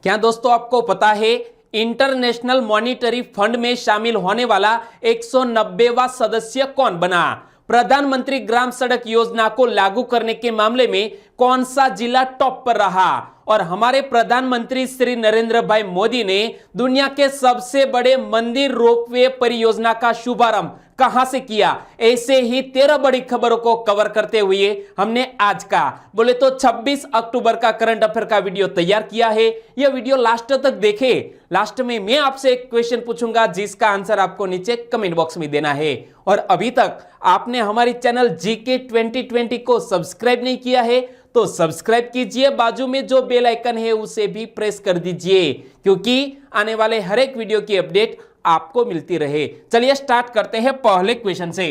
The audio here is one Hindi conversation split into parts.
क्या दोस्तों आपको पता है इंटरनेशनल मॉनिटरी फंड में शामिल होने वाला 190वां सदस्य कौन बना? प्रधानमंत्री ग्राम सड़क योजना को लागू करने के मामले में कौन सा जिला टॉप पर रहा? और हमारे प्रधानमंत्री श्री नरेंद्र भाई मोदी ने दुनिया के सबसे बड़े मंदिर रोपवे परियोजना का शुभारंभ कहां से किया? ऐसे ही 13 बड़ी खबरों को कवर करते हुए हमने आज का बोले तो 26 अक्टूबर का करंट अफेयर का वीडियो तैयार किया है। यह वीडियो लास्ट तक देखे। लास्ट में मैं आपसे एक क्वेश्चन पूछूंगा जिसका आंसर आपको नीचे कमेंट बॉक्स में देना है। और अभी तक आपने हमारी चैनल जीके 2020 को सब्सक्राइब नहीं किया है तो सब्सक्राइब कीजिए, बाजू में जो बेल आइकन है उसे भी प्रेस कर दीजिए क्योंकि आने वाले हर एक वीडियो की अपडेट आपको मिलती रहे। चलिए स्टार्ट करते हैं पहले क्वेश्चन से।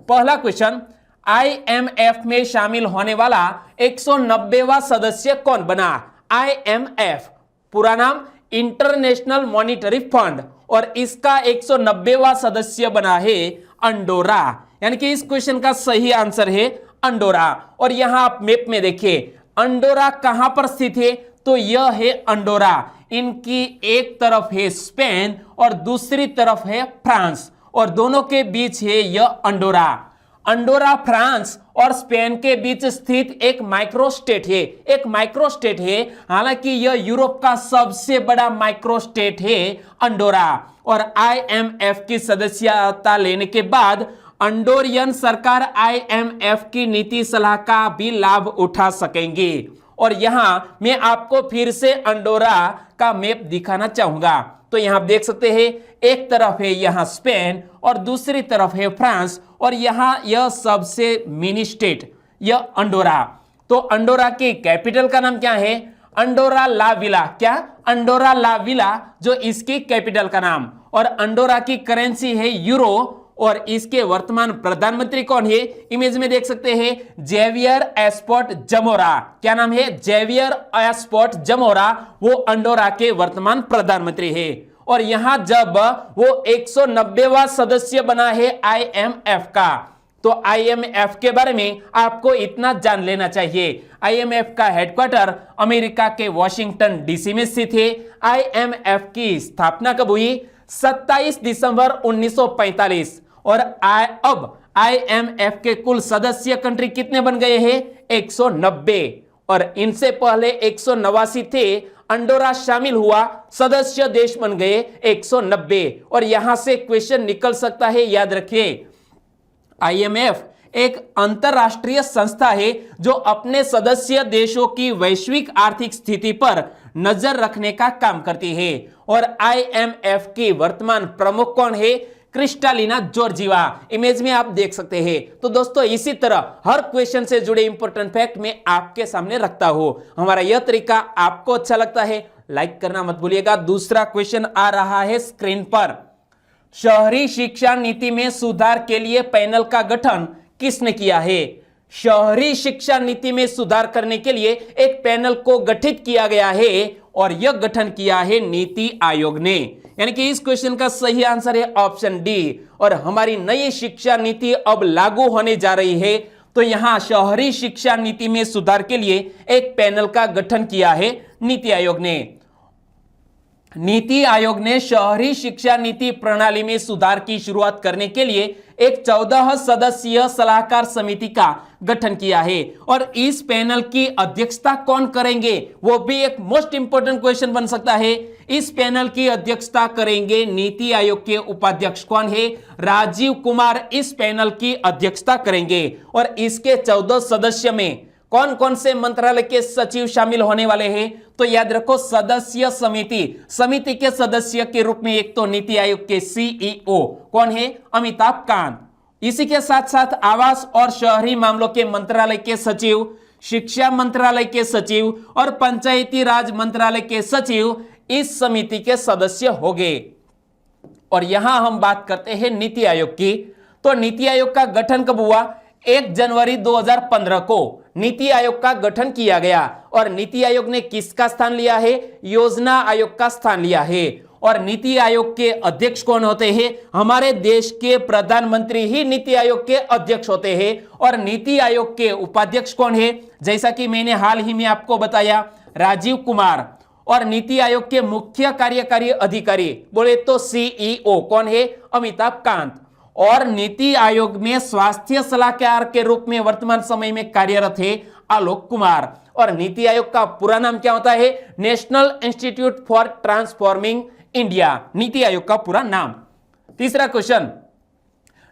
पहला क्वेश्चन, आईएमएफ में शामिल होने वाला 190वां सदस्य कौन बना? आईएमएफ पूरा नाम इंटरनेशनल मॉनिटरी फंड, और इसका 190वां सदस्य बना है अंडोरा। यानी कि इस क्वेश्चन का सही आंसर है अंडोरा। और यहां आप मैप में देखिए अंडोरा कहां पर स्थित है, तो यह है अंडोरा। इनकी एक तरफ है स्पेन और दूसरी तरफ है फ्रांस, और दोनों के बीच है यह अंडोरा। अंडोरा फ्रांस और स्पेन के बीच स्थित एक माइक्रो स्टेट है। हालांकि यह यूरोप का सबसे बड़ा माइक्रो स्टेट है अंडोरा। और आईएमएफ की सदस्यता लेने के बाद अंडोरियन सरकार आईएमएफ की नीति सलाह का भी लाभ उठा सकेंगे। और यहां मैं आपको फिर से अंडोरा का मैप दिखाना चाहूंगा। तो यहां आप देख सकते हैं एक तरफ है यहां स्पेन और दूसरी तरफ है फ्रांस, और यहां यह सबसे मिनी स्टेट यह अंडोरा। तो अंडोरा की कैपिटल का नाम क्या है? अंडोरा ला विला। क्या? अंडोरा ला विला जो इसकी कैपिटल का नाम। और अंडोरा की करेंसी है यूरो, और इसके वर्तमान प्रधानमंत्री कौन है? इमेज में देख सकते हैं जेवियर एस्पोर्ट जमोरा। क्या नाम है? जेवियर एस्पोर्ट जमोरा। वो अंडोरा के वर्तमान प्रधानमंत्री है। और यहां जब वो 190वां सदस्य बना है आईएमएफ का, तो आईएमएफ के बारे में आपको इतना जान लेना चाहिए। आईएमएफ का हेडक्वार्टर अमेरिका के वॉशिंगटन डीसी में स्थित है। आईएमएफ की स्थापना कब हुई? 27 दिसंबर 1945। और अब आईएमएफ के कुल सदस्य कंट्री कितने बन गए हैं? 190। और इनसे पहले 189 थे। अंडोरा शामिल हुआ, सदस्य देश बन गए 190। और यहां से क्वेश्चन निकल सकता है, याद रखिए आईएमएफ एक अंतरराष्ट्रीय संस्था है जो अपने सदस्य देशों की वैश्विक आर्थिक स्थिति पर नजर रखने का काम करती है। और आईएमएफ की वर्तमान प्रमुख कौन है? Kristalina Georgieva. इमेज में आप देख सकते हैं। तो दोस्तों इसी तरह हर क्वेश्चन से जुड़े इंपॉर्टेंट फैक्ट मैं आपके सामने रखता हूं। हमारा यह तरीका आपको अच्छा लगता है लाइक करना मत भूलिएगा। दूसरा क्वेश्चन आ रहा है स्क्रीन पर। शहरी शिक्षा नीति में सुधार के लिए पैनल का गठन किसने किया है? शहरी शिक्षा नीति में सुधार करने के लिए एक पैनल को गठित किया गया है, और यह गठन किया है नीति आयोग ने। यानी कि इस क्वेश्चन का सही आंसर है ऑप्शन डी। और हमारी नई शिक्षा नीति अब लागू होने जा रही है, तो यहां शहरी शिक्षा नीति में सुधार के लिए एक पैनल का गठन किया है नीति आयोग ने। नीति आयोग ने शहरी शिक्षा नीति प्रणाली में सुधार की शुरुआत करने के लिए एक 14 सदस्यीय सलाहकार समिति का गठन किया है। और इस पैनल की अध्यक्षता कौन करेंगे? वो भी एक मोस्ट इंपोर्टेंट क्वेश्चन बन सकता है। इस पैनल की अध्यक्षता करेंगे नीति आयोग के उपाध्यक्ष कौन है? राजीव कुमार इस पैनल की अध्यक्षता करेंगे। और इसके 14 सदस्य में कौन कौन से मंत्रालय के सचिव शामिल होने वाले हैं? तो याद रखो सदस्य समिति के सदस्य के रूप में एक तो नीति आयोग के सीईओ कौन है? अमिताभ कांत। इसी के साथ साथ आवास और शहरी मामलों के मंत्रालय के सचिव, शिक्षा मंत्रालय के सचिव और पंचायती राज मंत्रालय के सचिव इस समिति के सदस्य होंगे। और यहां हम बात करते हैं नीति आयोग की। तो नीति आयोग का गठन कब हुआ? 1 जनवरी 2015 को नीति आयोग का गठन किया गया। और नीति आयोग ने किसका स्थान लिया है? योजना आयोग का स्थान लिया है। और नीति आयोग के अध्यक्ष कौन होते हैं? हमारे देश के प्रधानमंत्री ही नीति आयोग के अध्यक्ष होते हैं। और नीति आयोग के उपाध्यक्ष कौन है? जैसा कि मैंने हाल ही में आपको बताया, राजीव कुमार। और नीति आयोग के मुख्य कार्यकारी अधिकारी बोले तो सीईओ कौन है? अमिताभ कांत। और नीति आयोग में स्वास्थ्य सलाहकार के रूप में वर्तमान समय में कार्यरत है आलोक कुमार। और नीति आयोग का पूरा नाम क्या होता है? National institute for transforming India, NITI Aayog का पूरा नाम। तीसरा क्वेश्चन,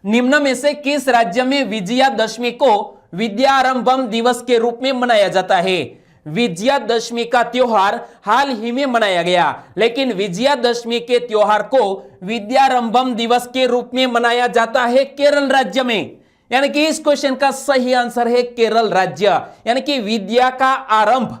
निम्न में से किस राज्य में विजयादशमी को विद्यारंभम दिवस के रूप में मनाया जाता है? विजयादशमी का त्योहार हाल ही में मनाया गया, लेकिन विजयादशमी के त्योहार को विद्यारंभम दिवस के रूप में मनाया जाता है केरल राज्य में। यानी कि इस क्वेश्चन का सही आंसर है केरल राज्य। यानी कि विद्या का आरंभ,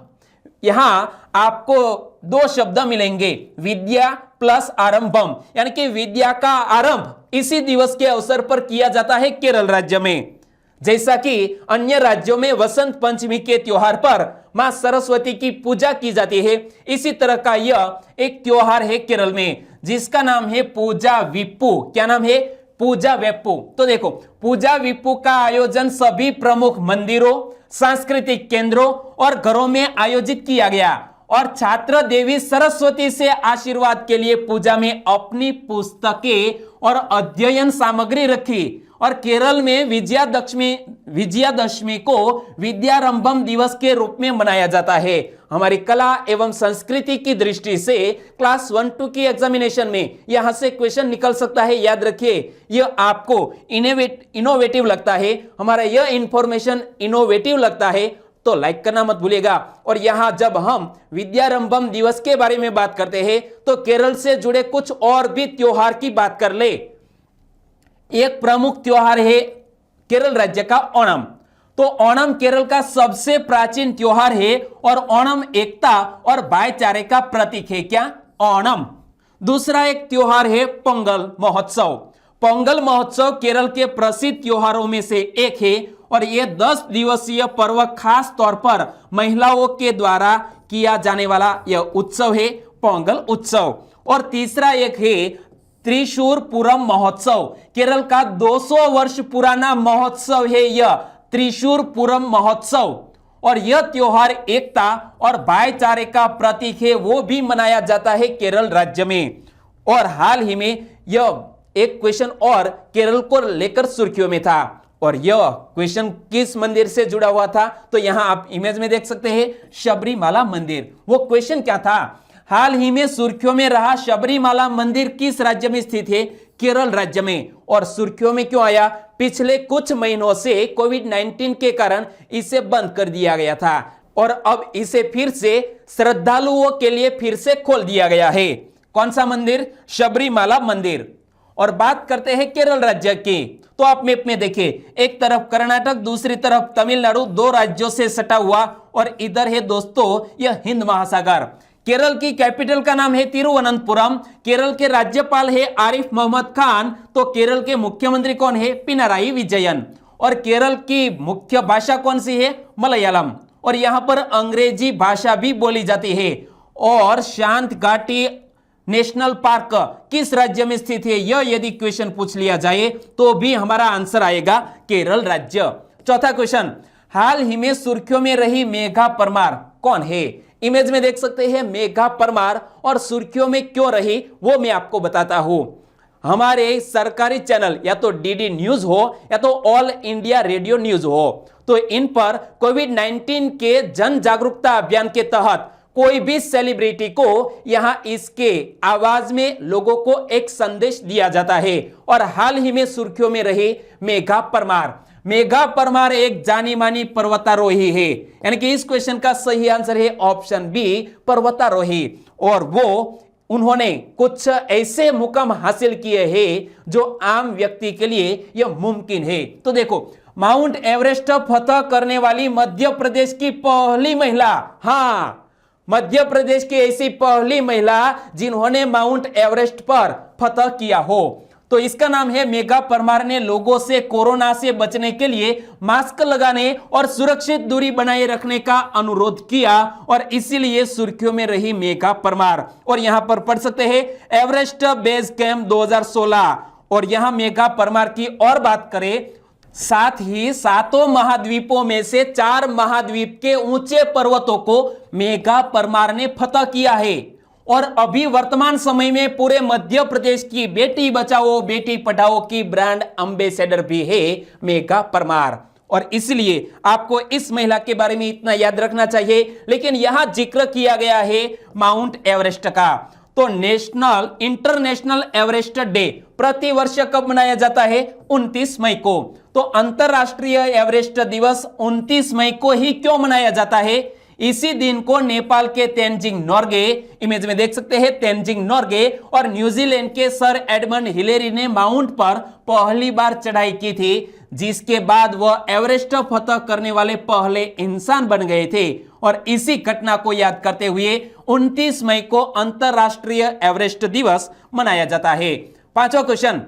यहां आपको दो शब्द मिलेंगे, विद्या प्लस आरंभम, यानी कि विद्या का आरंभ इसी दिवस के अवसर पर किया जाता है केरल राज्य में। जैसा कि अन्य राज्यों में वसंत पंचमी के त्योहार पर मां सरस्वती की पूजा की जाती है, इसी तरह का यह एक त्योहार है केरल में जिसका नाम है पूजा विप्पू। क्या नाम है? पूजा विप्पू। तो देखो, पूजा विप्पू का आयोजन सभी प्रमुख मंदिरों, सांस्कृतिक केंद्रों और घरों में आयोजित किया गया और छात्र देवी सरस्वती से आशीर्वाद के लिए पूजा में अपनी पुस्तकें और अध्ययन सामग्री रखी। और केरल में विजयादशमी को विद्यारंभम दिवस के रूप में मनाया जाता है। हमारी कला एवं संस्कृति की दृष्टि से क्लास 1-2 की एग्जामिनेशन में यहां से क्वेश्चन निकल सकता है। याद रखिए, यह आपको इनोवेटिव लगता है, हमारा यह इंफॉर्मेशन इनोवेटिव लगता है तो लाइक करना मत भूलिएगा। और यहां जब हम विद्यारंभम दिवस के बारे में बात करते हैं तो केरल से जुड़े कुछ और भी त्योहार की बात कर ले। एक प्रमुख त्योहार है केरल राज्य का ओणम। तो ओणम केरल का सबसे प्राचीन त्योहार है और ओणम एकता और भाईचारे का प्रतीक है। क्या? ओणम। दूसरा एक त्योहार है पोंगल महोत्सव। पोंगल महोत्सव केरल के प्रसिद्ध त्योहारों में से एक है और यह 10 दिवसीय पर्व खास तौर पर महिलाओं के द्वारा किया जाने वाला यह उत्सव है, पोंगल उत्सव। और तीसरा एक है त्रिशूर पूरम महोत्सव। केरल का 200 वर्ष पुराना महोत्सव है यह त्रिशूर पूरम महोत्सव और यह त्योहार एकता और भाईचारे का प्रतीक है, वो भी मनाया जाता है केरल राज्य में। और हाल ही में यह एक क्वेश्चन और केरल को लेकर सुर्खियों में था और यह क्वेश्चन किस मंदिर से जुड़ा हुआ था? तो यहां आप इमेज में देख सकते हैं शबरीमाला मंदिर। वो क्वेश्चन क्या था? हाल ही में सुर्खियों में रहा शबरीमाला मंदिर किस राज्य में स्थित है? केरल राज्य में। और सुर्खियों में क्यों आया? पिछले कुछ महीनों से कोविड-19 के कारण इसे बंद कर दिया गया था और अब इसे फिर से श्रद्धालुओं के लिए फिर से खोल दिया गया है। कौन सा मंदिर? शबरीमाला मंदिर। और बात करते हैं केरल राज्य की, तो आप मैप में देखिए, एक तरफ कर्नाटक, दूसरी तरफ तमिलनाडु, दो राज्यों से सटा हुआ और इधर है दोस्तों यह हिंद महासागर। केरल की कैपिटल का नाम है तिरुवनंतपुरम। केरल के राज्यपाल है आरिफ मोहम्मद खान। तो केरल के मुख्यमंत्री कौन है? पिनाराई विजयन। और केरल की मुख्य भाषा कौन सी है? मलयालम। और यहां पर अंग्रेजी भाषा भी बोली जाती है। और शांत घाटी नेशनल पार्क किस राज्य में स्थित है? यह यदि क्वेश्चन पूछ लिया जाए तो भी हमारा आंसर आएगा केरल राज्य। चौथा क्वेश्चन, हाल ही में सुर्खियों में रही मेघा परमार कौन है? इमेज में देख सकते हैं मेघा परमार। और सुर्खियों में क्यों रही वो मैं आपको बताता हूं। हमारे सरकारी चैनल या तो डीडी न्यूज हो या तो ऑल इंडिया रेडियो न्यूज हो, तो इन पर कोविड-19 के जन जागरूकता अभियान के तहत कोई भी सेलिब्रिटी को यहां इसके आवाज में लोगों को एक संदेश दिया जाता है। और हाल ही में सुर्खियों में रही मेघा परमार। मेघा परमार एक जानी मानी पर्वतारोही है, यानी कि इस क्वेश्चन का सही आंसर है ऑप्शन बी, पर्वतारोही। और वो उन्होंने कुछ ऐसे मुकाम हासिल किए हैं जो आम व्यक्ति के लिए यह मुमकिन है। तो देखो, माउंट एवरेस्ट फतह करने वाली मध्य प्रदेश की पहली महिला, हाँ, मध्य प्रदेश की ऐसी पहली महिला जिन्होंने माउंट एवरेस्ट पर फतह किया हो, तो इसका नाम है मेघा परमार। ने लोगों से कोरोना से बचने के लिए मास्क लगाने और सुरक्षित दूरी बनाए रखने का अनुरोध किया और इसीलिए सुर्खियों में रही मेघा परमार। और यहां पर पढ़ सकते हैं एवरेस्ट बेस कैंप 2016। और यहां मेघा परमार की और बात करें, साथ ही सातों महाद्वीपों में से 4 महाद्वीप के ऊंचे पर्वतों को मेघा परमार ने फतह किया है। और अभी वर्तमान समय में पूरे मध्य प्रदेश की बेटी बचाओ बेटी पढ़ाओ की ब्रांड एम्बेसडर भी है मेघा परमार। और इसलिए आपको इस महिला के बारे में इतना याद रखना चाहिए। लेकिन यहां जिक्र किया गया है माउंट एवरेस्ट का। तो इंटरनेशनल एवरेस्ट डे प्रति वर्ष कब मनाया जाता है? 29 मई को। तो अंतरराष्ट्रीय एवरेस्ट दिवस 29 मई को ही क्यों मनाया जाता है? इसी दिन को नेपाल के तेंजिंग नोर्गे, इमेज में देख सकते हैं तेंजिंग नोर्गे, और न्यूजीलैंड के सर एडमंड हिलेरी ने माउंट पर पहली बार चढ़ाई की थी, जिसके बाद वह एवरेस्ट फतह करने वाले पहले इंसान बन गए थे। और इसी घटना को याद करते हुए 29 मई को अंतरराष्ट्रीय एवरेस्ट दिवस मनाया जाता है। 5वां क्वेश्चन,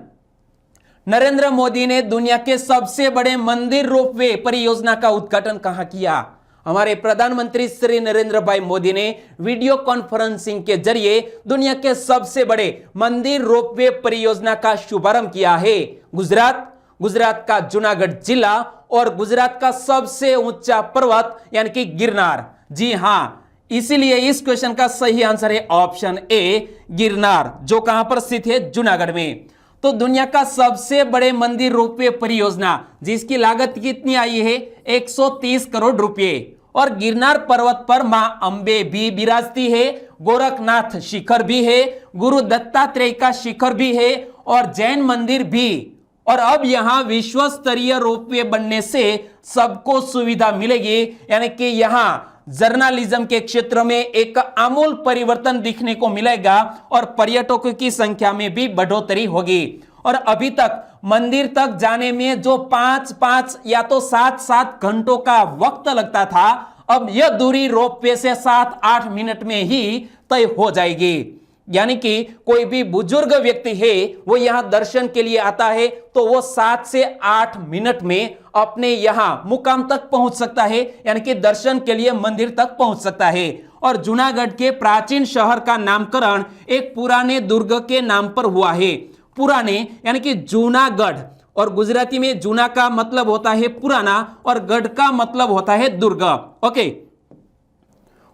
नरेंद्र मोदी ने दुनिया के सबसे बड़े मंदिर रोपवे परियोजना का उद्घाटन कहां किया? हमारे प्रधानमंत्री श्री नरेंद्र भाई मोदी ने वीडियो कॉन्फ्रेंसिंग के जरिए दुनिया के सबसे बड़े मंदिर रोपवे परियोजना का शुभारंभ किया है। गुजरात का जूनागढ़ जिला और गुजरात का सबसे ऊंचा पर्वत यानी कि गिरनार। जी हां, इसीलिए इस क्वेश्चन का सही आंसर है ऑप्शन ए गिरनार, जो कहां पर स्थित है? जूनागढ़ में। तो दुनिया का सबसे बड़े मंदिर रोपवे परियोजना जिसकी लागत कितनी आई है? 130 करोड़ रुपए। और गिरनार पर्वत पर मां अंबे भी विराजती है, गोरखनाथ शिखर भी है, गुरु दत्तात्रेय का शिखर भी है और जैन मंदिर भी। और अब यहां विश्व स्तरीय रोपवे बनने से सबको सुविधा मिलेगी, यानी कि यहां जर्नलिज्म के क्षेत्र में एक आमूल परिवर्तन दिखने को मिलेगा और पर्यटकों की संख्या में भी बढ़ोतरी होगी। और अभी तक मंदिर तक जाने में जो 5-5 या तो 7-7 घंटों का वक्त लगता था, अब यह दूरी रोपवे से 7-8 मिनट में ही तय हो जाएगी। यानी कि कोई भी बुजुर्ग व्यक्ति है वो यहां दर्शन के लिए आता है तो वो 7 से 8 मिनट में अपने यहां मुकाम तक पहुंच सकता है, यानी कि दर्शन के लिए मंदिर तक पहुंच सकता है। और जूनागढ़ के प्राचीन शहर का नामकरण एक पुराने दुर्ग के नाम पर हुआ है। पुराने यानी कि जूनागढ़, और गुजराती में जूना का मतलब होता है पुराना और गढ़ का मतलब होता है दुर्ग। ओके,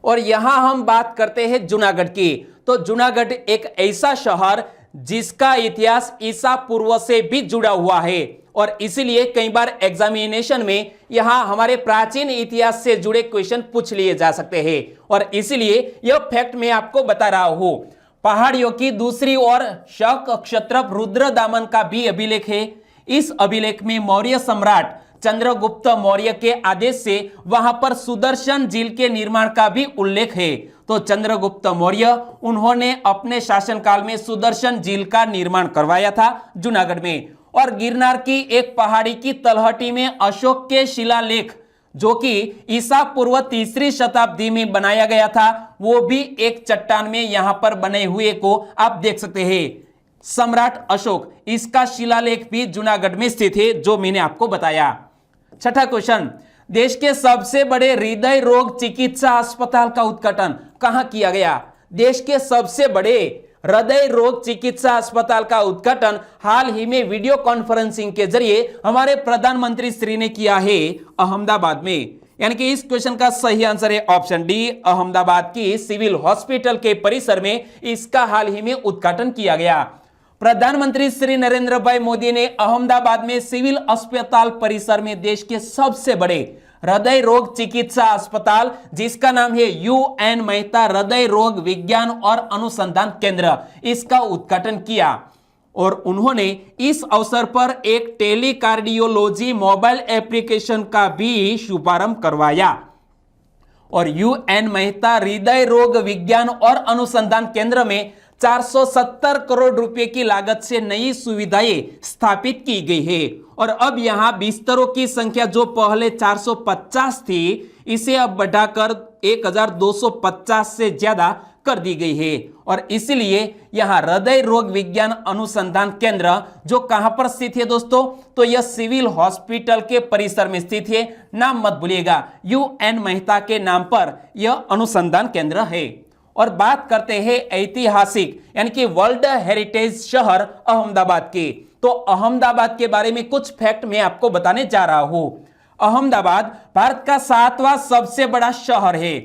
और यहां हम बात करते हैं जूनागढ़ की। तो जूनागढ़ एक ऐसा शहर जिसका इतिहास ईसा पूर्व से भी जुड़ा हुआ है और इसीलिए कई बार एग्जामिनेशन में यहां हमारे प्राचीन इतिहास से जुड़े क्वेश्चन पूछ लिए जा सकते हैं। और इसीलिए यह फैक्ट मैं आपको बता रहा हूं। पहाड़ियों की दूसरी ओर शक क्षत्रप रुद्रदामन का भी अभिलेख है। इस अभिलेख में मौर्य सम्राट चंद्रगुप्त मौर्य के आदेश से वहां पर सुदर्शन झील के निर्माण का भी उल्लेख है। तो चंद्रगुप्त मौर्य उन्होंने अपने शासनकाल में सुदर्शन झील का निर्माण करवाया था जूनागढ़ में। और गिरनार की एक पहाड़ी की तलहटी में अशोक के शिलालेख, जो कि ईसा पूर्व 3री शताब्दी में बनाया गया था, वो भी एक चट्टान में यहां पर बने हुए को आप देख सकते हैं। सम्राट अशोक, इसका शिलालेख भी जूनागढ़ में स्थित है, जो मैंने आपको बताया। 6ठा क्वेश्चन, देश के सबसे बड़े हृदय रोग चिकित्सा अस्पताल का उद्घाटन कहां किया गया? देश के सबसे बड़े हृदय रोग चिकित्सा अस्पताल का उद्घाटन हाल ही में वीडियो कॉन्फ्रेंसिंग के जरिए हमारे प्रधानमंत्री श्री ने किया है अहमदाबाद में। यानी कि इस क्वेश्चन का सही आंसर है ऑप्शन डी, अहमदाबाद की सिविल हॉस्पिटल के परिसर में इसका हाल ही में उद्घाटन किया गया। प्रधानमंत्री श्री नरेंद्र भाई मोदी ने अहमदाबाद में सिविल अस्पताल परिसर में देश के सबसे बड़े हृदय रोग चिकित्सा अस्पताल, जिसका नाम है UN मेहता हृदय रोग विज्ञान और अनुसंधान केंद्र, इसका उद्घाटन किया। और उन्होंने इस अवसर पर एक टेलीकार्डियोलॉजी मोबाइल एप्लीकेशन का भी शुभारंभ करवाया। और UN मेहता हृदय रोग विज्ञान और अनुसंधान केंद्र में 470 करोड़ रुपए की लागत से नई सुविधाएं स्थापित की गई है। और अब यहां बिस्तरों की संख्या जो पहले 450 थी, इसे अब बढ़ाकर 1250 से ज्यादा कर दी गई है। और इसलिए यहां हृदय रोग विज्ञान अनुसंधान केंद्र जो कहां पर स्थित है दोस्तों, तो यह सिविल हॉस्पिटल के परिसर में स्थित है। नाम मत भूलिएगा, UN मेहता के नाम पर यह अनुसंधान केंद्र है। और बात करते हैं ऐतिहासिक यानी कि वर्ल्ड हेरिटेज शहर अहमदाबाद की। तो अहमदाबाद के बारे में कुछ फैक्ट मैं आपको बताने जा रहा हूं। अहमदाबाद भारत का 7वां सबसे बड़ा शहर है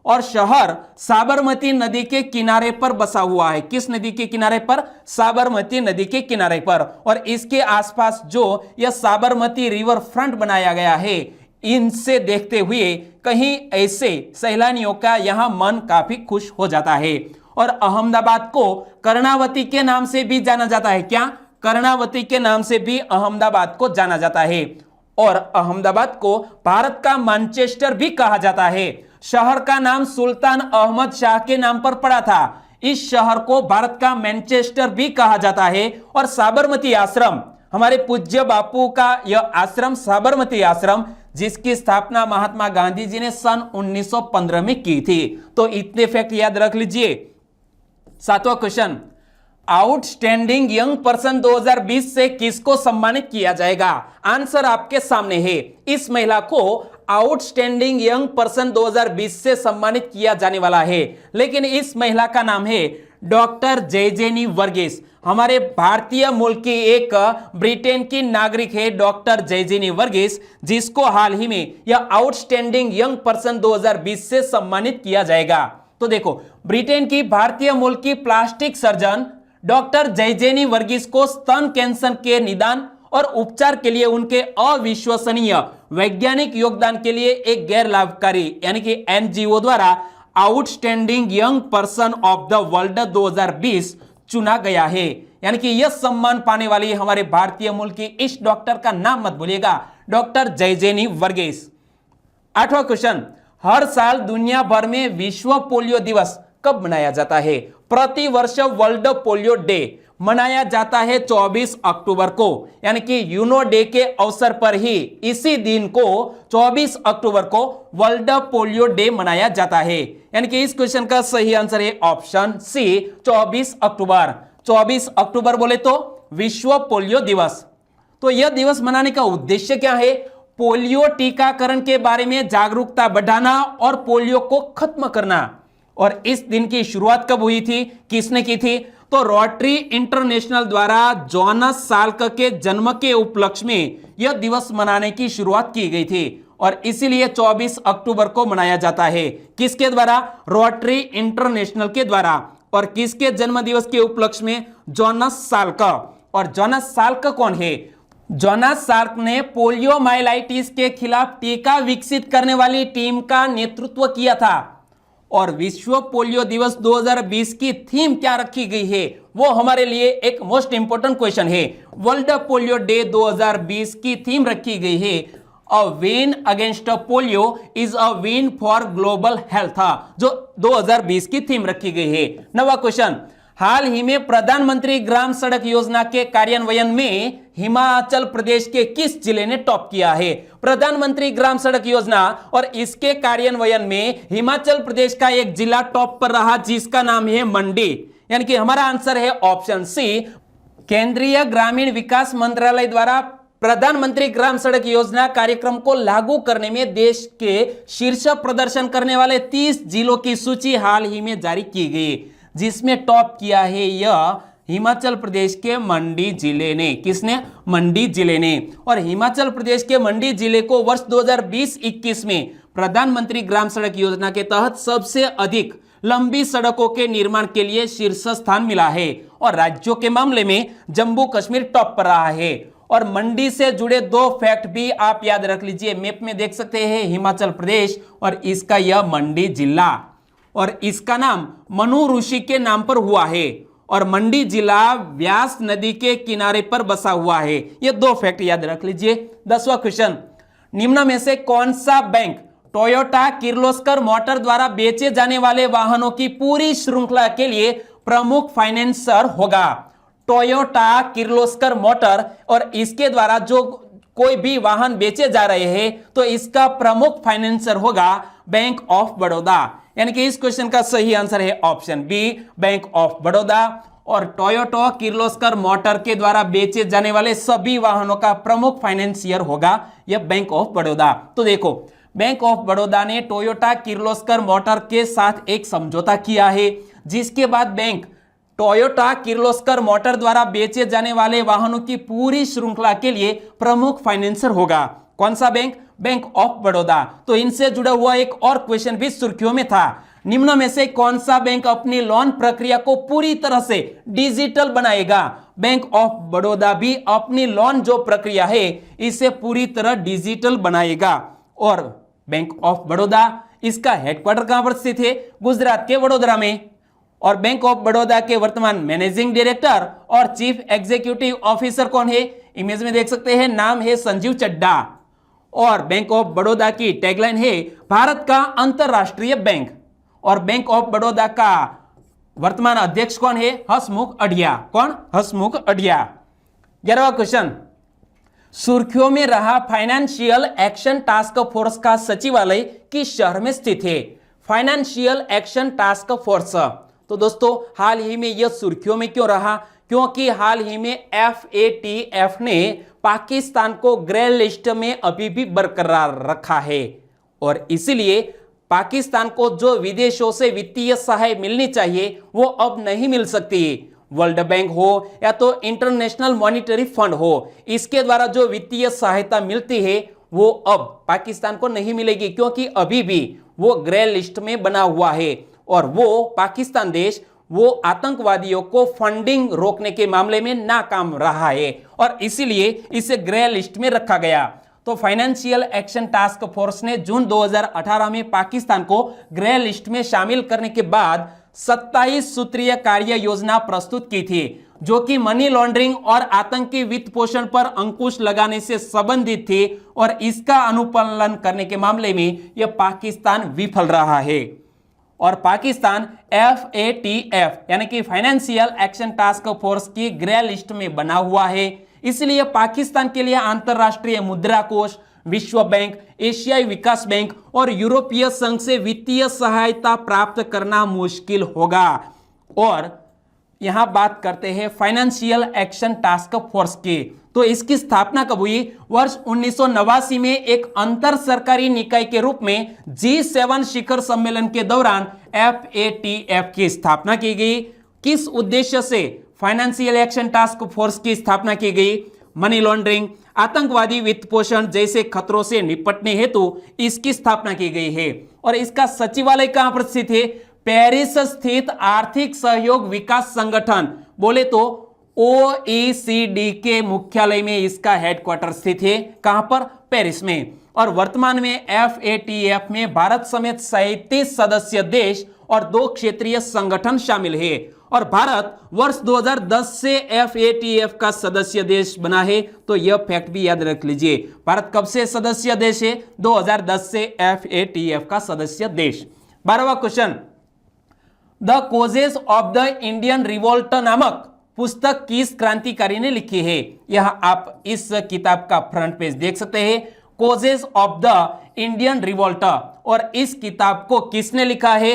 और शहर साबरमती नदी के किनारे पर बसा हुआ है। किस नदी के किनारे पर? साबरमती नदी के किनारे पर। और इसके आसपास जो यह साबरमती रिवर फ्रंट बनाया गया है, इनसे देखते हुए कहीं ऐसे सैलानियों का यहां मन काफी खुश हो जाता है। और अहमदाबाद को कर्णावती के नाम से भी जाना जाता है। क्या? कर्णावती के नाम से भी अहमदाबाद को जाना जाता है। और अहमदाबाद को भारत का मैनचेस्टर भी कहा जाता है। शहर का नाम सुल्तान अहमद शाह के नाम पर पड़ा था। इस शहर को भारत का मैनचेस्टर भी कहा जाता है। और साबरमती आश्रम, हमारे पूज्य बापू का यह आश्रम साबरमती आश्रम, जिसकी स्थापना महात्मा गांधी जी ने सन 1915 में की थी। तो इतने फैक्ट याद रख लीजिए। 7वां क्वेश्चन, आउटस्टैंडिंग यंग पर्सन 2020 से किसको सम्मानित किया जाएगा? आंसर आपके सामने है। इस महिला को आउटस्टैंडिंग यंग पर्सन 2020 से सम्मानित किया जाने वाला है। लेकिन इस महिला का नाम है डॉक्टर जयजेनी वर्गीस। हमारे भारतीय मूल की एक ब्रिटेन की नागरिक है डॉक्टर जयजेनी वर्गीस, जिसको हाल ही में यह आउटस्टैंडिंग यंग पर्सन 2020 से सम्मानित किया जाएगा। तो देखो, ब्रिटेन की भारतीय मूल की प्लास्टिक सर्जन डॉक्टर जयजेनी वर्गीस को स्तन कैंसर के निदान और उपचार के लिए उनके अविश्वसनीय वैज्ञानिक योगदान के लिए एक गैर लाभकारी यानी कि एनजीओ द्वारा outstanding young person of the world 2020 चुना गया है। यानी कि यह सम्मान पाने वाली हमारे भारतीय मूल की इस डॉक्टर का नाम मत भूलिएगा, डॉक्टर जयजेनी वर्गीस। 8वां क्वेश्चन, हर साल दुनिया भर में विश्व पोलियो दिवस कब मनाया जाता है? प्रति वर्ष वर्ल्ड पोलियो डे मनाया जाता है 24 अक्टूबर को। यानी कि यूनो डे के अवसर पर ही इसी दिन को 24 अक्टूबर को वर्ल्ड पोलियो डे मनाया जाता है। यानी कि इस क्वेश्चन का सही आंसर है ऑप्शन सी, 24 अक्टूबर। 24 अक्टूबर बोले तो विश्व पोलियो दिवस। तो यह दिवस मनाने का उद्देश्य क्या है? पोलियो टीकाकरण के बारे में जागरूकता बढ़ाना और पोलियो को खत्म करना। और इस दिन की शुरुआत कब हुई थी? किसने की थी? तो रोटरी इंटरनेशनल द्वारा जोनास साल्क के जन्म के उपलक्ष्य में यह दिवस मनाने की शुरुआत की गई थी और इसीलिए 24 अक्टूबर को मनाया जाता है। किसके द्वारा? रोटरी इंटरनेशनल के द्वारा। और किसके जन्म दिवस के उपलक्ष्य में? Jonas Salk. और जोनास साल्क कौन है? जोनास साल्क ने पोलियोमाइलाइटिस के खिलाफ टीका विकसित करने वाली टीम का नेतृत्व किया था। और विश्व पोलियो दिवस 2020 की थीम क्या रखी गई है, वो हमारे लिए एक मोस्ट इंपोर्टेंट क्वेश्चन है। वर्ल्ड पोलियो डे 2020 की थीम रखी गई है a win against polio is a win for global health, जो 2020 की थीम रखी गई है। 9वां क्वेश्चन, हाल ही में प्रधानमंत्री ग्राम सड़क योजना के कार्यान्वयन में हिमाचल प्रदेश के किस जिले ने टॉप किया है? प्रधानमंत्री ग्राम सड़क योजना और इसके कार्यान्वयन में हिमाचल प्रदेश का एक जिला टॉप पर रहा, जिसका नाम है मंडी। यानी कि हमारा आंसर है ऑप्शन सी। केंद्रीय ग्रामीण विकास मंत्रालय द्वारा प्रधानमंत्री ग्राम सड़क योजना कार्यक्रम को लागू करने में देश के शीर्ष प्रदर्शन करने वाले 30 जिलों की सूची हाल ही में जारी की गई, जिसमें टॉप किया है यह हिमाचल प्रदेश के मंडी जिले ने। किसने? मंडी जिले ने। और हिमाचल प्रदेश के मंडी जिले को वर्ष 2020-21 में प्रधानमंत्री ग्राम सड़क योजना के तहत सबसे अधिक लंबी सड़कों के निर्माण के लिए शीर्ष स्थान मिला है। और राज्यों के मामले में जम्मू कश्मीर टॉप पर रहा है। और मंडी से जुड़े 2 फैक्ट भी आप याद रख लीजिए। मैप में देख सकते हैं हिमाचल प्रदेश और इसका यह मंडी जिला, और इसका नाम मनु ऋषि के नाम पर हुआ है। और मंडी जिला व्यास नदी के किनारे पर बसा हुआ है। ये 2 फैक्ट याद रख लीजिए। 10वां क्वेश्चन, निम्न में से कौन सा बैंक टोयोटा किर्लोस्कर मोटर द्वारा बेचे जाने वाले वाहनों की पूरी श्रृंखला के लिए प्रमुख फाइनेंसर होगा? टोयोटा किर्लोस्कर मोटर और इसके द्वारा जो कोई भी वाहन बेचे जा रहे हैं तो इसका प्रमुख फाइनेंसर होगा बैंक ऑफ बड़ौदा। यानी कि इस क्वेश्चन का सही आंसर है option B, bank of Baroda. और टोयोटा किर्लोस्कर मोटर के द्वारा बेचे जाने वाले सभी वाहनों का प्रमुख फाइनेंसियर होगा यह बैंक ऑफ बड़ौदा। तो देखो, बैंक ऑफ बड़ौदा ने टोयोटा किर्लोस्कर मोटर के साथ एक समझौता किया है, जिसके बाद बैंक टोयोटा किर्लोस्कर मोटर द्वारा बेचे जाने वाले वाहनों की पूरी श्रृंखला के लिए प्रमुख फाइनेंसर होगा। कौन सा बैंक? Bank of Baroda. तो इनसे जुड़ा हुआ एक और क्वेश्चन भी सुर्खियों में था। निम्न में से कौन सा बैंक अपनी लोन प्रक्रिया को पूरी तरह से डिजिटल बनाएगा? बैंक ऑफ बड़ौदा भी अपनी लोन जो प्रक्रिया है इसे पूरी तरह डिजिटल बनाएगा। और बैंक ऑफ बड़ौदा, इसका हेडक्वार्टर कहां पर स्थित है? गुजरात के वडोदरा में। और बैंक ऑफ बड़ौदा के वर्तमान मैनेजिंग डायरेक्टर और चीफ एग्जीक्यूटिव ऑफिसर कौन है? इमेज में देख सकते हैं, नाम है संजीव चड्ढा। और बैंक ऑफ बड़ौदा की टैगलाइन है भारत का अंतरराष्ट्रीय बैंक। और बैंक ऑफ बड़ौदा का वर्तमान अध्यक्ष कौन है? हसमुख अढ़िया। कौन? हसमुख अढ़िया। 11वां क्वेश्चन, सुर्खियों में रहा फाइनेंशियल एक्शन टास्क फोर्स का सचिवालय किस शहर में स्थित है? फाइनेंशियल एक्शन टास्क फोर्स, तो दोस्तों हाल ही में यह सुर्खियों में क्यों रहा? क्योंकि हाल ही में FATF ने पाकिस्तान को ग्रे लिस्ट में अभी भी बरकरार रखा है और इसलिए पाकिस्तान को जो विदेशों से वित्तीय सहायता मिलनी चाहिए वो अब नहीं मिल सकती। वर्ल्ड बैंक हो या तो इंटरनेशनल मॉनिटरी फंड हो, इसके द्वारा जो वित्तीय सहायता मिलती है वो अब पाकिस्तान को नहीं मिलेगी क्योंकि अभी भी वो ग्रे लिस्ट में बना हुआ है और वो पाकिस्तान देश वो आतंकवादियों को फंडिंग रोकने के मामले में नाकाम रहा है और इसीलिए इसे ग्रे लिस्ट में रखा गया। तो फाइनेंशियल एक्शन टास्क फोर्स ने जून 2018 में पाकिस्तान को ग्रे लिस्ट में शामिल करने के बाद 27 सूत्रीय कार्य योजना प्रस्तुत की थी जो कि मनी लॉन्ड्रिंग और आतंकी वित्त पोषण पर अंकुश लगाने से संबंधित थी और इसका अनुपालन करने के मामले में यह पाकिस्तान विफल रहा है और पाकिस्तान FATF यानी कि फाइनेंशियल एक्शन टास्क फोर्स की ग्रे लिस्ट में बना हुआ है। इसलिए पाकिस्तान के लिए अंतरराष्ट्रीय मुद्रा कोष, विश्व बैंक, एशियाई विकास बैंक और यूरोपीय संघ से वित्तीय सहायता प्राप्त करना मुश्किल होगा। और यहां बात करते हैं फाइनेंशियल एक्शन टास्क फोर्स की, तो इसकी स्थापना कब हुई? वर्ष 1989 में एक अंतर सरकारी निकाय के रूप में G7 शिखर सम्मेलन के दौरान FATF की स्थापना की गई। किस उद्देश्य से फाइनेंशियल एक्शन टास्क फोर्स की स्थापना की गई? मनी लॉन्ड्रिंग, आतंकवादी वित्त पोषण जैसे खतरों से निपटने हेतु इसकी स्थापना की गई है। और इसका सचिवालय कहां पर स्थित है? पेरिस स्थित आर्थिक सहयोग विकास संगठन, बोले तो OECD के मुख्यालय में इसका हेडक्वार्टर स्थित है। कहां पर? पेरिस में। और वर्तमान में FATF में भारत समेत 37 सदस्य देश और 2 क्षेत्रीय संगठन शामिल है और भारत वर्ष 2010 से FATF का सदस्य देश बना है। तो यह फैक्ट भी याद रख लीजिए, भारत कब से सदस्य देश है? 2010 से FATF का सदस्य देश। 12वां question, the causes of the Indian revolt नामक पुस्तक किस क्रांतिकारी ने लिखी है? यह आप इस किताब का फ्रंट पेज देख सकते हैं, causes of the Indian revolt. और इस किताब को किसने लिखा है?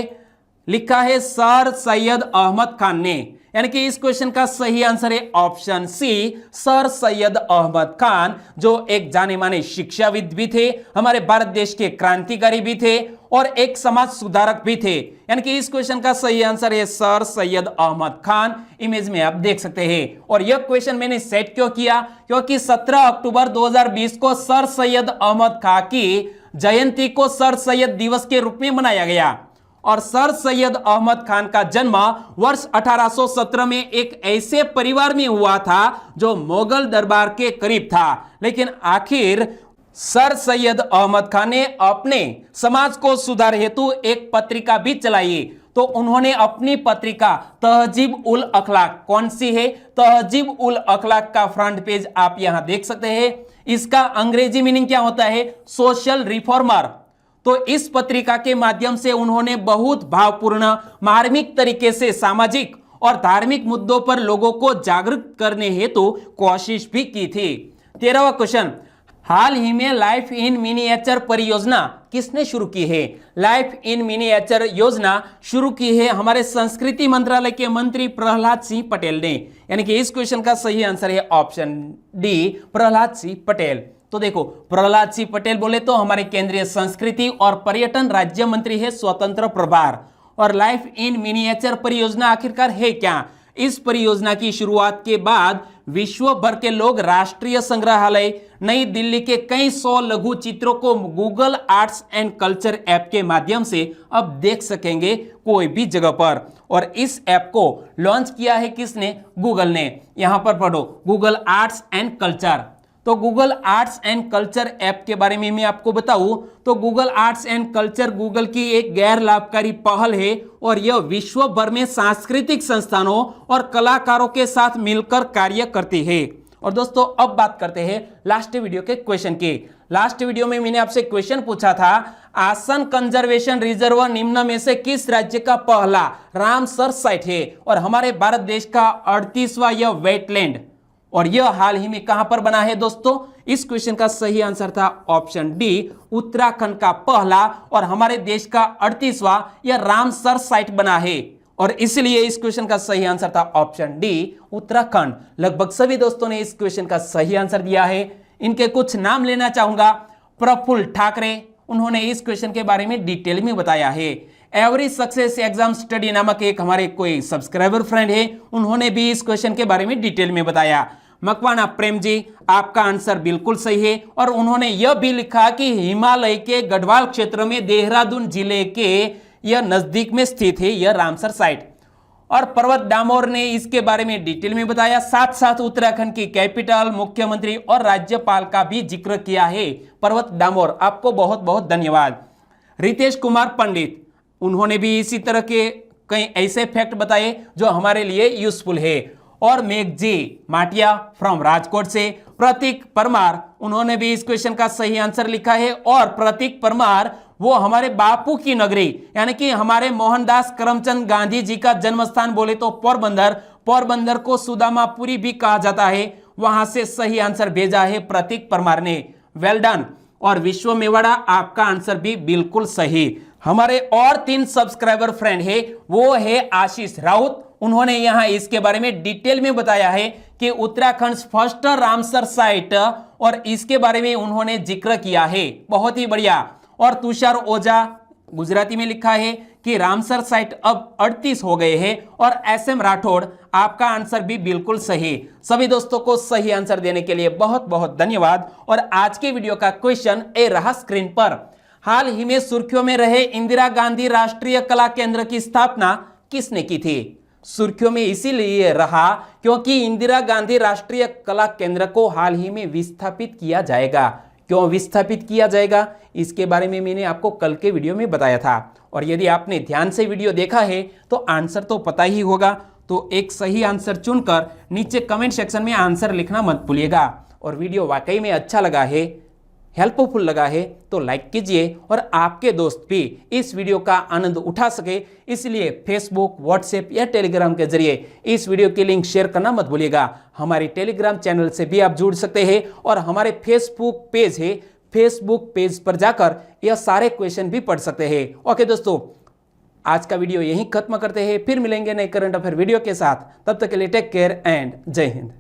लिखा है सर सैयद अहमद खान ने। यानी कि इस क्वेश्चन का सही आंसर है option C, sir Syed Ahmad Khan, जो एक जाने माने शिक्षाविद भी थे, हमारे भारत देश के क्रांतिकारी भी थे और एक समाज सुधारक भी थे। यानी कि इस क्वेश्चन का सही आंसर है सर सैयद अहमद खान। इमेज में आप देख सकते हैं। और यह क्वेश्चन मैंने सेट क्यों किया? क्योंकि 17 अक्टूबर 2020 को सर सैयद अहमद खान की जयंती को सर सैयद दिवस के रूप में मनाया गया और सर सैयद अहमद खान का जन्म वर्ष 1817 में एक ऐसे परिवार में हुआ था जो मुगल दरबार के करीब था। लेकिन आखिर सर सैयद अहमद खान ने अपने समाज को सुधार हेतु एक पत्रिका भी चलाई। तो उन्होंने अपनी पत्रिका तहजीब उल अखलाक, कौन सी है? तहजीब उल अखलाक का फ्रंट पेज आप यहां देख सकते हैं। इसका अंग्रेजी मीनिंग क्या होता है? Social reformer. तो इस पत्रिका के माध्यम से उन्होंने बहुत भावपूर्ण मार्मिक तरीके से सामाजिक और धार्मिक मुद्दों पर लोगों को जागरूक करने हेतु कोशिश भी की थी। 13वां क्वेश्चन, हाल ही में लाइफ इन मिनिएचर परियोजना किसने शुरू की है? लाइफ इन मिनिएचर योजना शुरू की है हमारे संस्कृति मंत्रालय के मंत्री प्रहलाद सिंह पटेल ने। यानी कि इस क्वेश्चन का सही आंसर है ऑप्शन डी, प्रहलाद सिंह पटेल। तो देखो, प्रहलाद सिंह पटेल बोले तो हमारे केंद्रीय संस्कृति और पर्यटन राज्य मंत्री है, स्वतंत्र प्रभार। और लाइफ इन मिनिएचर परियोजना आखिरकार है क्या? इस परियोजना की शुरुआत के बाद विश्व भर के लोग राष्ट्रीय संग्रहालय नई दिल्ली के कई 100 लघु चित्रों को Google arts and culture app के माध्यम से अब देख सकेंगे कोई भी जगह पर। और इस ऐप को लॉन्च किया है किसने? गूगल ने। यहां पर पढ़ो गूगल आर्ट्स एंड कल्चर। तो Google arts and culture app के बारे में मैं आपको बताऊं तो Google arts and culture Google की एक गैर लाभकारी पहल है और यह विश्व भर में सांस्कृतिक संस्थानों और कलाकारों के साथ मिलकर कार्य करती है। और दोस्तों अब बात करते हैं लास्ट वीडियो के क्वेश्चन की। लास्ट वीडियो में मैंने आपसे क्वेश्चन पूछा था, आसन कंजर्वेशन रिजर्व निम्न में से किस राज्य का पहला रामसर साइट है? और हमारे भारत देश का 38वां यह वेटलैंड, और यह हाल ही में कहां पर बना है दोस्तों? इस क्वेश्चन का सही आंसर था ऑप्शन डी, उत्तराखंड का पहला और हमारे देश का 38वां यह रामसर साइट बना है। और इसलिए इस क्वेश्चन का सही आंसर था ऑप्शन डी, उत्तराखंड। लगभग सभी दोस्तों ने इस क्वेश्चन का सही आंसर दिया है। इनके कुछ नाम लेना चाहूंगा। प्रफुल्ल ठाकरे, उन्होंने इस क्वेश्चन के बारे में डिटेल में बताया है। एवरी सक्सेस एग्जाम स्टडी नामक एक हमारे कोई सब्सक्राइबर फ्रेंड है, उन्होंने भी इस क्वेश्चन के बारे में डिटेल में बताया। मकवाना प्रेम जी, आपका आंसर बिल्कुल सही है। और उन्होंने यह भी लिखा कि हिमालय के गढ़वाल क्षेत्र में देहरादून जिले के यह नजदीक में स्थित है यह रामसर साइट। और पर्वत डामोर ने इसके बारे में डिटेल में बताया। साथ साथ उत्तराखंड की कैपिटल, मुख्यमंत्री और राज्यपाल का भी जिक्र किया है। पर्वत डामोर, आपको बहुत बहुत धन्यवाद। रितेश कुमार पंडित, उन्होंने भी इसी तरह के कई ऐसे फैक्ट बताए जो हमारे लिए यूजफुल है। और मेघजी माटिया फ्रॉम राजकोट से। प्रतीक परमार, उन्होंने भी इस क्वेश्चन का सही आंसर लिखा है। और प्रतीक परमार वो हमारे बापू की नगरी यानी कि हमारे मोहनदास करमचंद गांधी जी का जन्म स्थान बोले तो पोरबंदर, पोरबंदर को सुदामापुरी भी कहा जाता है, वहां से सही आंसर भेजा है प्रतीक परमार ने। Well done. और विश्व मेवाड़ा, आपका आंसर भी बिल्कुल सही। हमारे और 3 सब्सक्राइबर फ्रेंड है, वो है आशीष राउत, उन्होंने यहां इसके बारे में डिटेल में बताया है कि उत्तराखंड फर्स्ट रामसर साइट, और इसके बारे में उन्होंने जिक्र किया है। बहुत ही बढ़िया। और तुषार ओझा, गुजराती में लिखा है कि रामसर साइट अब 38 हो गए हैं। और SM राठौड़, आपका आंसर भी बिल्कुल सही। सभी दोस्तों को सही आंसर देने के लिए बहुत बहुत धन्यवाद। और आज के वीडियो का क्वेश्चन ए रहा स्क्रीन पर। हाल ही में सुर्खियों में रहे इंदिरा गांधी राष्ट्रीय कला केंद्र की स्थापना किसने की थी? सुर्खियों में इसीलिए रहा क्योंकि इंदिरा गांधी राष्ट्रीय कला केंद्र को हाल ही में विस्थापित किया जाएगा। क्यों विस्थापित किया जाएगा, इसके बारे में मैंने आपको कल के वीडियो में बताया था। और यदि आपने ध्यान से वीडियो देखा है तो आंसर तो पता ही होगा। तो एक सही आंसर चुनकर नीचे कमेंट सेक्शन में आंसर लिखना मत भूलिएगा। और वीडियो वाकई में अच्छा लगा है, हेल्पफुल लगा है तो लाइक कीजिए और आपके दोस्त भी इस वीडियो का आनंद उठा सके, इसलिए फेसबुक, व्हाट्सएप या टेलीग्राम के जरिए इस वीडियो की लिंक शेयर करना मत भूलिएगा। हमारे टेलीग्राम चैनल से भी आप जुड़ सकते हैं और हमारे फेसबुक पेज है, फेसबुक पेज पर जाकर यह सारे क्वेश्चन भी पढ़ सकते हैं। ओके दोस्तों, आज का वीडियो यहीं खत्म करते हैं, फिर मिलेंगे नए करंट अफेयर वीडियो के साथ। तब तक के लिए टेक केयर एंड जय हिंद।